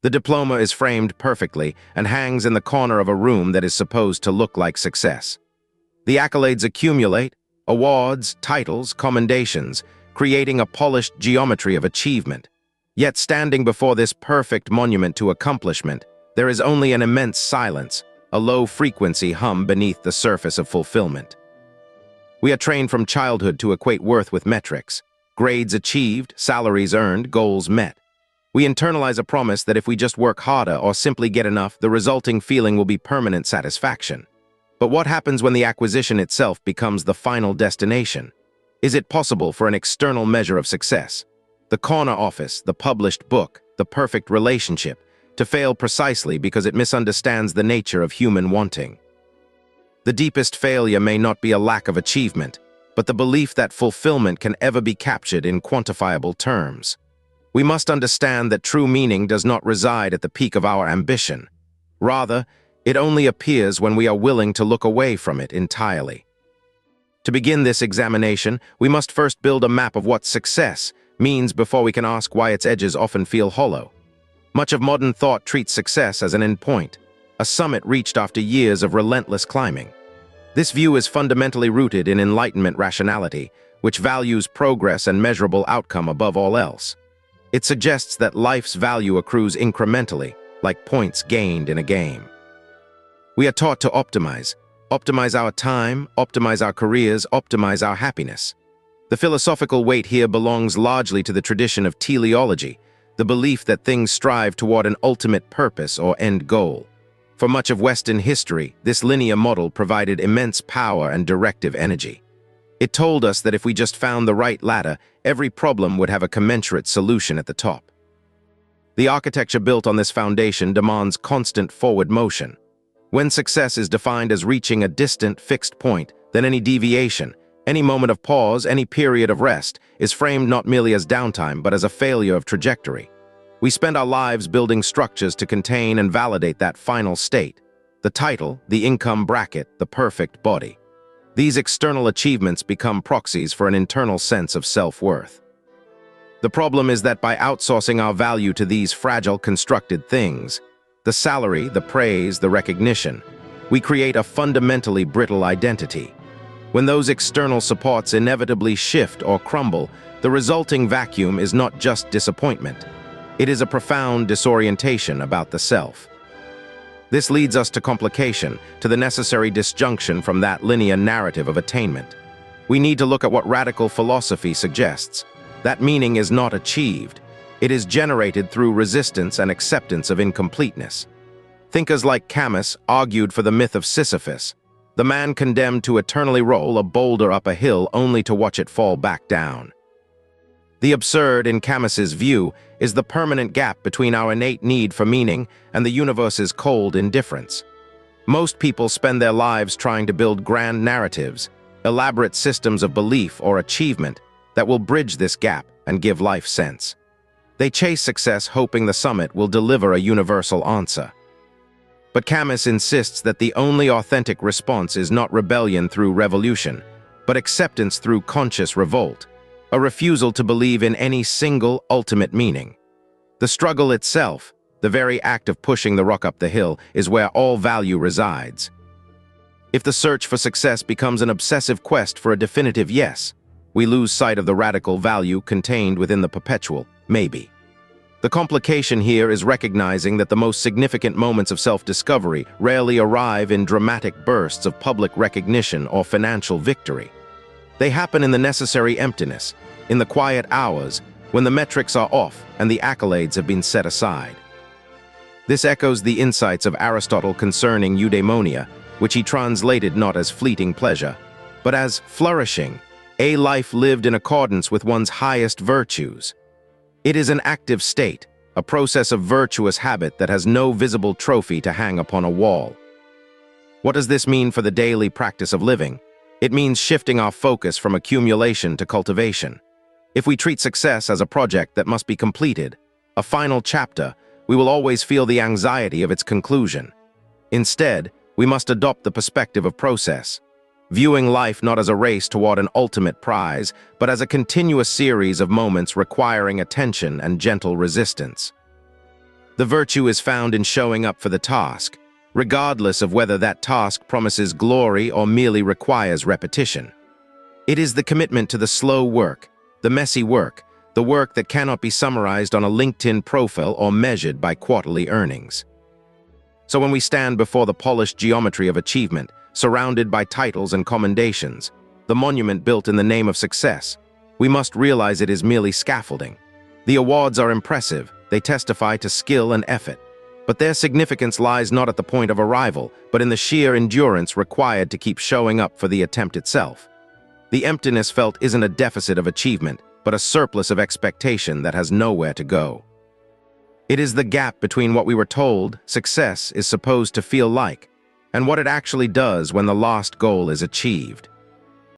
The diploma is framed perfectly and hangs in the corner of a room that is supposed to look like success. The accolades accumulate, awards, titles, commendations, creating a polished geometry of achievement. Yet standing before this perfect monument to accomplishment, there is only an immense silence, a low-frequency hum beneath the surface of fulfillment. We are trained from childhood to equate worth with metrics: grades achieved, salaries earned, goals met. We internalize a promise that if we just work harder or simply get enough, the resulting feeling will be permanent satisfaction. But what happens when the acquisition itself becomes the final destination? Is it possible for an external measure of success, the corner office, the published book, the perfect relationship, to fail precisely because it misunderstands the nature of human wanting? The deepest failure may not be a lack of achievement, but the belief that fulfillment can ever be captured in quantifiable terms. We must understand that true meaning does not reside at the peak of our ambition. Rather, it only appears when we are willing to look away from it entirely. To begin this examination, we must first build a map of what success means before we can ask why its edges often feel hollow. Much of modern thought treats success as an endpoint, a summit reached after years of relentless climbing. This view is fundamentally rooted in Enlightenment rationality, which values progress and measurable outcome above all else. It suggests that life's value accrues incrementally, like points gained in a game. We are taught to optimize our time, optimize our careers, optimize our happiness. The philosophical weight here belongs largely to the tradition of teleology, the belief that things strive toward an ultimate purpose or end goal. For much of Western history, this linear model provided immense power and directive energy. It told us that if we just found the right ladder, every problem would have a commensurate solution at the top. The architecture built on this foundation demands constant forward motion. When success is defined as reaching a distant, fixed point, then any deviation, any moment of pause, any period of rest, is framed not merely as downtime, but as a failure of trajectory. We spend our lives building structures to contain and validate that final state: the title, the income bracket, the perfect body. These external achievements become proxies for an internal sense of self-worth. The problem is that by outsourcing our value to these fragile, constructed things, the salary, the praise, the recognition, we create a fundamentally brittle identity. When those external supports inevitably shift or crumble, the resulting vacuum is not just disappointment. It is a profound disorientation about the self. This leads us to complication, to the necessary disjunction from that linear narrative of attainment. We need to look at what radical philosophy suggests. That meaning is not achieved. It is generated through resistance and acceptance of incompleteness. Thinkers like Camus argued for the myth of Sisyphus, the man condemned to eternally roll a boulder up a hill only to watch it fall back down. The absurd, in Camus's view, is the permanent gap between our innate need for meaning and the universe's cold indifference. Most people spend their lives trying to build grand narratives, elaborate systems of belief or achievement that will bridge this gap and give life sense. They chase success hoping the summit will deliver a universal answer. But Camus insists that the only authentic response is not rebellion through revolution, but acceptance through conscious revolt, a refusal to believe in any single ultimate meaning. The struggle itself, the very act of pushing the rock up the hill, is where all value resides. If the search for success becomes an obsessive quest for a definitive yes, we lose sight of the radical value contained within the perpetual maybe. The complication here is recognizing that the most significant moments of self-discovery rarely arrive in dramatic bursts of public recognition or financial victory. They happen in the necessary emptiness, in the quiet hours, when the metrics are off and the accolades have been set aside. This echoes the insights of Aristotle concerning eudaimonia, which he translated not as fleeting pleasure, but as flourishing, a life lived in accordance with one's highest virtues. It is an active state, a process of virtuous habit that has no visible trophy to hang upon a wall. What does this mean for the daily practice of living? It means shifting our focus from accumulation to cultivation. If we treat success as a project that must be completed, a final chapter, we will always feel the anxiety of its conclusion. Instead, we must adopt the perspective of process, viewing life not as a race toward an ultimate prize, but as a continuous series of moments requiring attention and gentle resistance. The virtue is found in showing up for the task, regardless of whether that task promises glory or merely requires repetition. It is the commitment to the slow work, the messy work, the work that cannot be summarized on a LinkedIn profile or measured by quarterly earnings. So when we stand before the polished geometry of achievement, surrounded by titles and commendations, the monument built in the name of success, we must realize it is merely scaffolding. The awards are impressive, they testify to skill and effort, but their significance lies not at the point of arrival, but in the sheer endurance required to keep showing up for the attempt itself. The emptiness felt isn't a deficit of achievement, but a surplus of expectation that has nowhere to go. It is the gap between what we were told success is supposed to feel like, and what it actually does when the last goal is achieved.